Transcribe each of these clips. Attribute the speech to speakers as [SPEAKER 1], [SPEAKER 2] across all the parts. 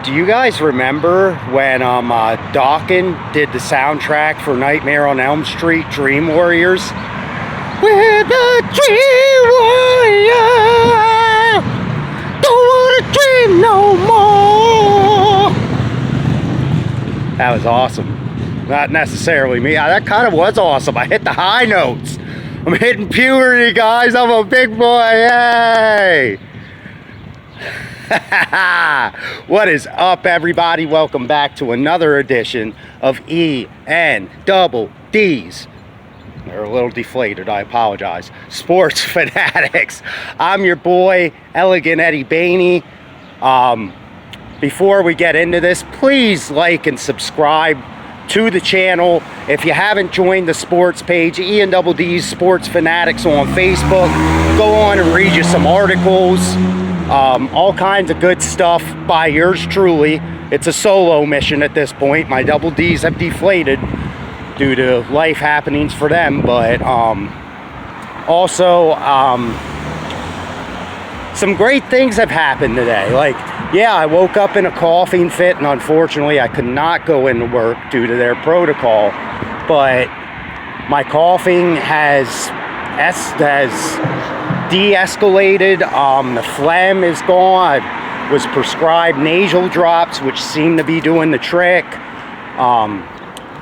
[SPEAKER 1] Do you guys remember when Dawkins did the soundtrack for Nightmare on Elm Street, Dream Warriors? We're the Dream Warriors, don't wanna dream no more. That was awesome. Not necessarily me. That kind of was awesome. I hit the high notes. I'm hitting puberty, guys. I'm a big boy. Yay! What is up, everybody? Welcome back to another edition of E-N-double-D's. They're a little deflated, I apologize. Sports Fanatics. I'm your boy, Elegant Eddie Bainey. Before we get into this, please like and subscribe to the channel. If you haven't joined the sports page, E-N-double-D's Sports Fanatics on Facebook, go on and read you some articles. All kinds of good stuff by yours truly. It's a solo mission at this point. My double D's have deflated due to life happenings for them, but also some great things have happened today. Like, yeah, I woke up in a coughing fit, and unfortunately I could not go into work due to their protocol, but my coughing has de-escalated. The phlegm is gone. I was prescribed nasal drops, which seem to be doing the trick.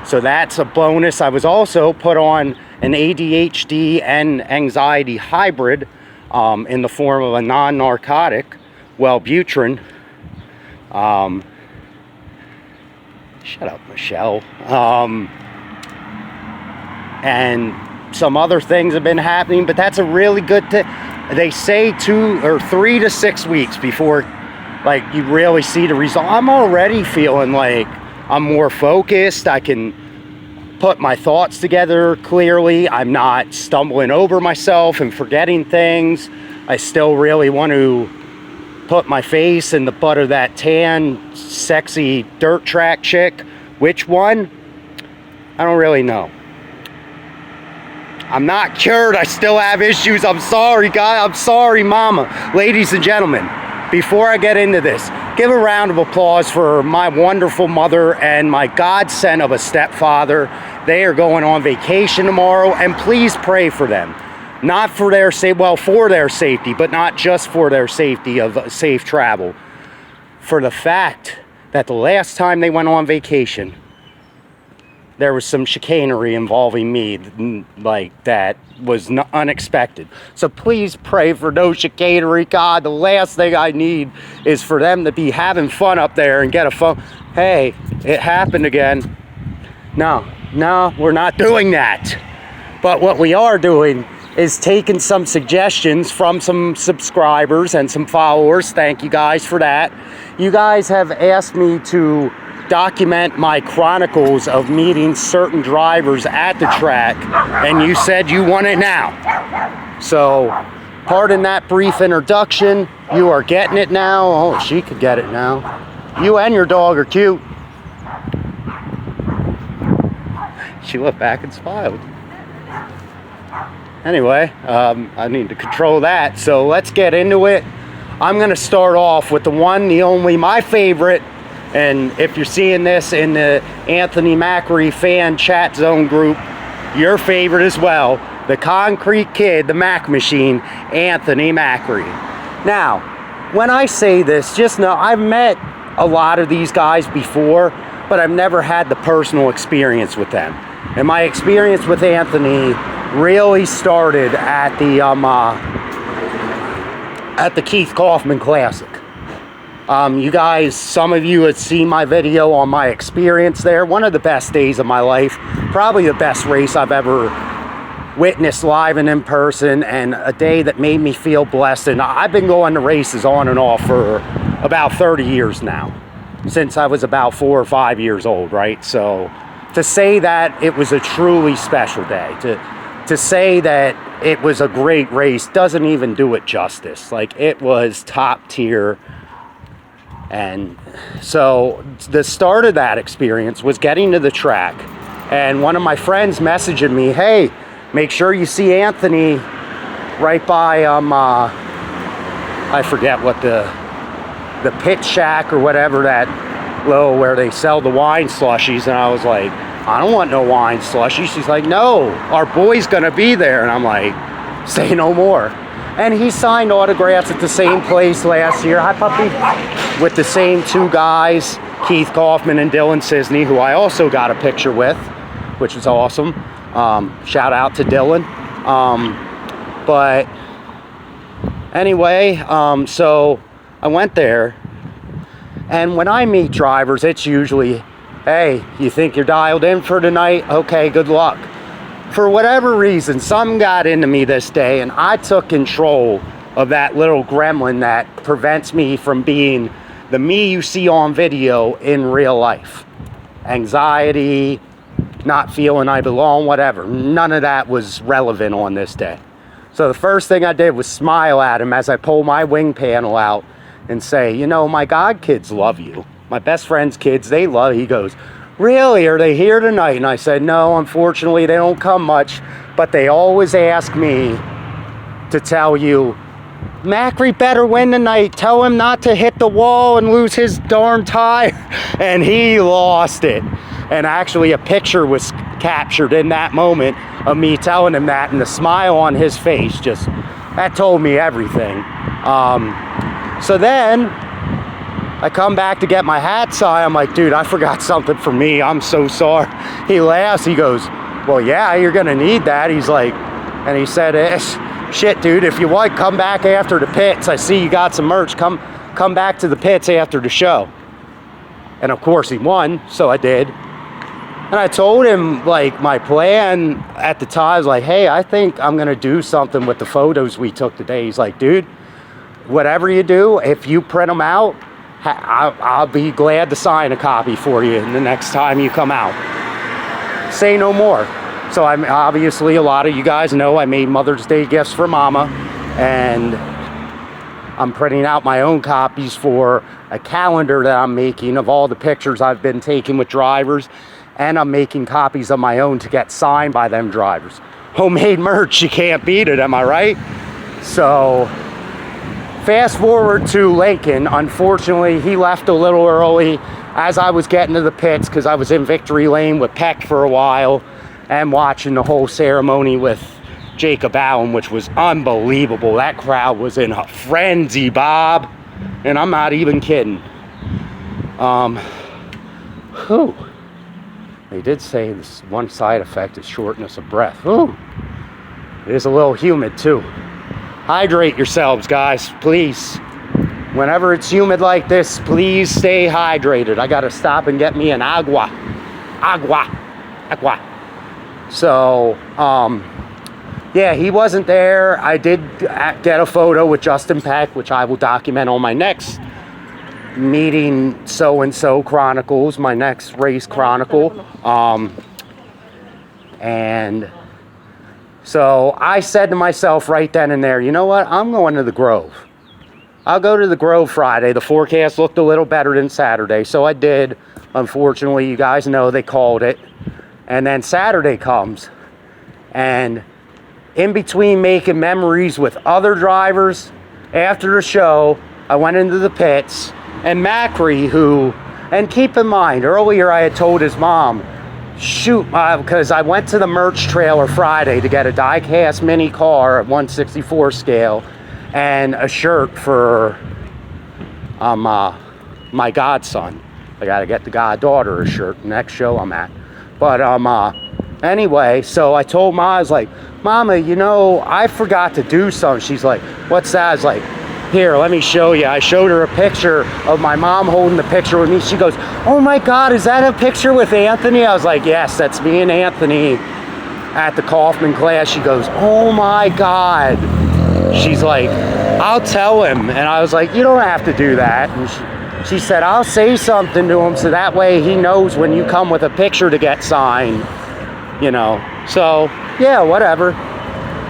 [SPEAKER 1] So that's a bonus. I was also put on an ADHD and anxiety hybrid in the form of a non-narcotic, Wellbutrin. Shut up, Michelle. And some other things have been happening, but that's a really good thing. They say 2 or 3 to 6 weeks before, like, you really see the result. I'm already feeling like I'm more focused. I can put my thoughts together clearly. I'm not stumbling over myself and forgetting things. I still really want to put my face in the butt of that tan, sexy dirt track chick. Which one? I don't really know. I'm not cured. I still have issues. I'm sorry, guys. I'm sorry, mama. Ladies and gentlemen, before I get into this, give a round of applause for my wonderful mother and my godsend of a stepfather. They are going on vacation tomorrow, and please pray for them. Not for their for their safety, but not just for their safety of safe travel. For the fact that the last time they went on vacation, there was some chicanery involving me, like, that was unexpected. So please pray for no chicanery. God, the last thing I need is for them to be having fun up there and get a phone. Hey, it happened again. No, we're not doing that. But what we are doing is taking some suggestions from some subscribers and some followers. Thank you guys for that. You guys have asked me to document my chronicles of meeting certain drivers at the track, and you said you want it now. So, pardon that brief introduction. You are getting it now. Oh, she could get it now. You and your dog are cute. She looked back and smiled. Anyway, I need to control that, so let's get into it. I'm going to start off with the one, the only, my favorite. And if you're seeing this in the Anthony Macri fan chat zone group, your favorite as well, the concrete kid, the Mac machine, Anthony Macri. Now, when I say this, just know I've met a lot of these guys before, but I've never had the personal experience with them. And my experience with Anthony really started at the Keith Kaufman Classic. You guys, some of you had seen my video on my experience there. One of the best days of my life. Probably the best race I've ever witnessed live and in person, and a day that made me feel blessed. And I've been going to races on and off for about 30 years now. Since I was about 4 or 5 years old, right? So to say that it was a truly special day, to say that it was a great race doesn't even do it justice. Like, it was top tier. And so the start of that experience was getting to the track, and one of my friends messaging me, hey, make sure you see Anthony right by I forget what the the pit shack or whatever, that little where they sell the wine slushies, and I was like, I don't want no wine slushy. She's like, no, our boy's gonna be there. And I'm like, say no more. And he signed autographs at the same place last year. Hi, puppy. With the same two guys, Keith Kaufman and Dylan Cisney, who I also got a picture with, which was awesome. Shout out to Dylan. But anyway, so I went there. And when I meet drivers, it's usually, hey, you think you're dialed in for tonight? Okay, good luck. For whatever reason, something got into me this day, and I took control of that little gremlin that prevents me from being the me you see on video in real life. Anxiety, not feeling I belong, whatever. None of that was relevant on this day. So the first thing I did was smile at him as I pulled my wing panel out and say, you know, my God kids love you. My best friend's kids, they love you. He goes, really, are they here tonight? And I said, no, unfortunately, they don't come much, but they always ask me to tell you, Macri better win tonight. Tell him not to hit the wall and lose his darn tire. And he lost it. And actually, a picture was captured in that moment of me telling him that, and the smile on his face, just, that told me everything. So then, I come back to get my hat signed. I'm like, dude, I forgot something for me. I'm so sorry. He laughs. He goes, well, yeah, you're going to need that. He's like, and he said, shit, dude, if you want, come back after the pits. I see you got some merch. Come back to the pits after the show. And of course he won, so I did. And I told him, like, my plan at the time. I was like, hey, I think I'm going to do something with the photos we took today. He's like, dude, whatever you do, if you print them out, I'll be glad to sign a copy for you the next time you come out. Say no more. So I'm obviously, a lot of you guys know I made Mother's Day gifts for Mama, and I'm printing out my own copies for a calendar that I'm making of all the pictures I've been taking with drivers, and I'm making copies of my own to get signed by them drivers. Homemade merch, you can't beat it, am I right? So fast forward to Lincoln. Unfortunately, he left a little early as I was getting to the pits, because I was in Victory Lane with Peck for a while and watching the whole ceremony with Jacob Allen, which was unbelievable. That crowd was in a frenzy, Bob, and I'm not even kidding. They did say this one side effect is shortness of breath. It is a little humid too. Hydrate yourselves, guys, please. Whenever it's humid like this, please stay hydrated. I gotta stop and get me an agua. So, yeah, he wasn't there. I did get a photo with Justin Peck, which I will document on my next meeting, so-and-so Chronicles, my next race chronicle. And so I said to myself right then and there, you know what? I'm going to the Grove. I'll go to the Grove Friday. The forecast looked a little better than Saturday, so I did. Unfortunately, you guys know they called it. And then Saturday comes, and in between making memories with other drivers, after the show, I went into the pits, and Macri, who, and keep in mind, earlier I had told his mom, shoot, because I went to the merch trailer Friday to get a die-cast mini car at 1/64 scale and a shirt for my godson. I got to get the goddaughter a shirt next show I'm at. But anyway, so I told Ma, I was like, Mama, you know, I forgot to do something. She's like, what's that? I was like, here, let me show you. I showed her a picture of my mom holding the picture with me. She goes, oh my God, is that a picture with Anthony? I was like, yes, that's me and Anthony at the Kaufman class. She goes, oh my God. She's like, I'll tell him. And I was like, you don't have to do that. And she said, I'll say something to him so that way he knows when you come with a picture to get signed, you know. So, yeah, whatever.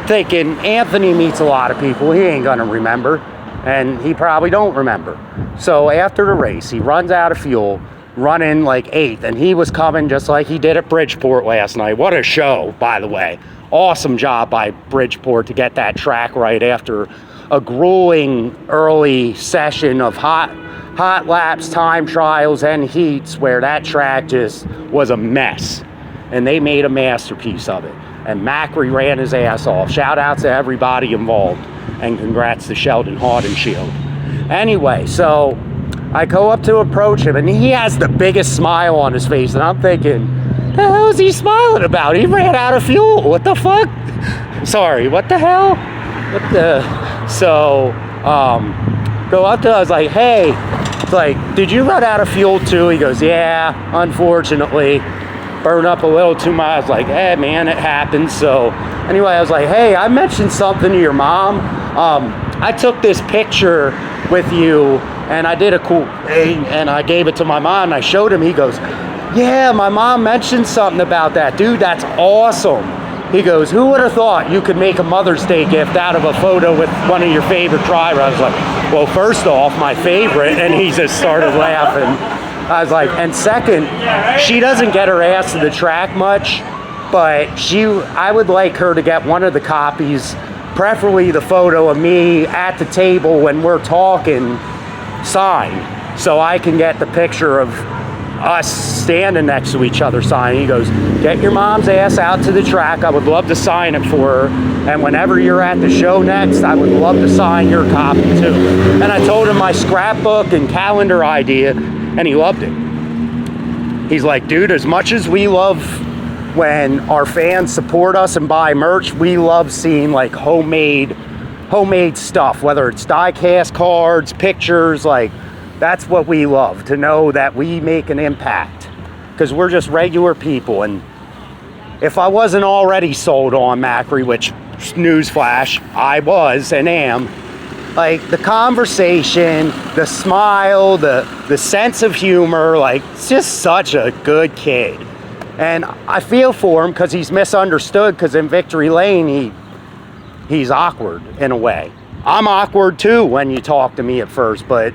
[SPEAKER 1] Thinking Anthony meets a lot of people. He ain't gonna remember. And he probably don't remember. So after the race, he runs out of fuel, running like 8th, and he was coming just like he did at Bridgeport last night. What a show, by the way. Awesome job by Bridgeport to get that track right after a grueling early session of hot laps, time trials, and heats where that track just was a mess. And they made a masterpiece of it. And Macri ran his ass off. Shout out to everybody involved. And congrats to Sheldon Haudenschild. Anyway, so I go up to approach him, and he has the biggest smile on his face. And I'm thinking, the hell is he smiling about? He ran out of fuel. What the fuck? Sorry, what the hell? What the? So, go up to him. I was like, hey, it's like, did you run out of fuel too? He goes, yeah, unfortunately. Burn up a little too much. I was like, hey man, it happens. So anyway, I was like, hey, I mentioned something to your mom. I took this picture with you and I did a cool thing and I gave it to my mom and I showed him. He goes, yeah, my mom mentioned something about that. Dude, that's awesome. He goes, who would have thought you could make a Mother's Day gift out of a photo with one of your favorite drivers? I was like, well, first off, my favorite. And he just started laughing. I was like, and second, she doesn't get her ass to the track much, but I would like her to get one of the copies, preferably the photo of me at the table when we're talking, signed, so I can get the picture of us standing next to each other signed. He goes, get your mom's ass out to the track. I would love to sign it for her. And whenever you're at the show next, I would love to sign your copy too. And I told him my scrapbook and calendar idea, and he loved it. He's like, dude, as much as we love when our fans support us and buy merch, we love seeing like homemade stuff, whether it's die-cast cards, pictures, like that's what we love, to know that we make an impact, because we're just regular people. And if I wasn't already sold on Macri, which, newsflash, I was and am, like the conversation, the smile, the sense of humor, like it's just such a good kid. And I feel for him because he's misunderstood, because in Victory Lane, he's awkward in a way. I'm awkward too when you talk to me at first, but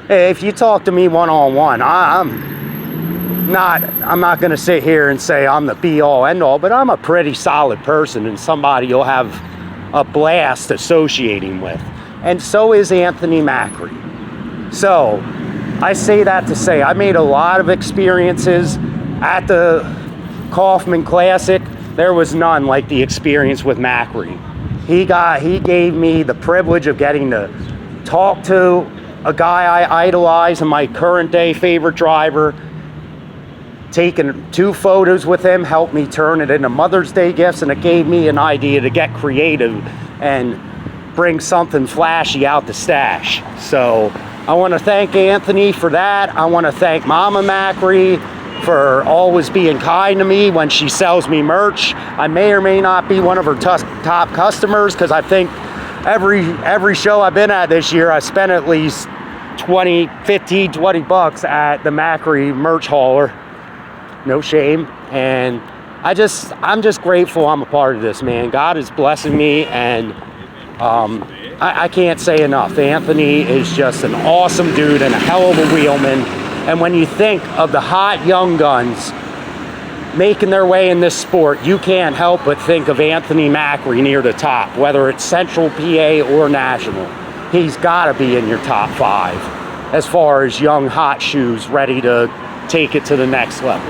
[SPEAKER 1] if you talk to me one-on-one, I'm not going to sit here and say I'm the be-all, end-all, but I'm a pretty solid person and somebody you'll have a blast associating with. And so is Anthony Macri. So I say that to say I made a lot of experiences at the Kaufman Classic. There was none like the experience with Macri. He gave me the privilege of getting to talk to a guy I idolize and my current day favorite driver. Taking 2 photos with him helped me turn it into Mother's Day gifts, and it gave me an idea to get creative and bring something flashy out the stash. So I want to thank Anthony for that. I want to thank Mama Macri for always being kind to me when she sells me merch. I may or may not be one of her top customers, because I think every show I've been at this year, I spent at least 20 bucks at the Macri merch hauler. No shame. And I'm just grateful I'm a part of this, man. God is blessing me, and I can't say enough. Anthony is just an awesome dude and a hell of a wheelman. And when you think of the hot young guns making their way in this sport, you can't help but think of Anthony Macri near the top, whether it's Central PA or National. He's got to be in your top 5 as far as young hot shoes ready to take it to the next level.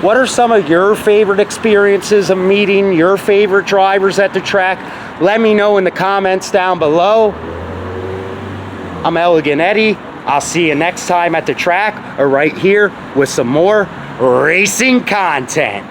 [SPEAKER 1] What are some of your favorite experiences of meeting your favorite drivers at the track? Let me know in the comments down below. I'm Elegant Eddie. I'll see you next time at the track, or right here with some more racing content.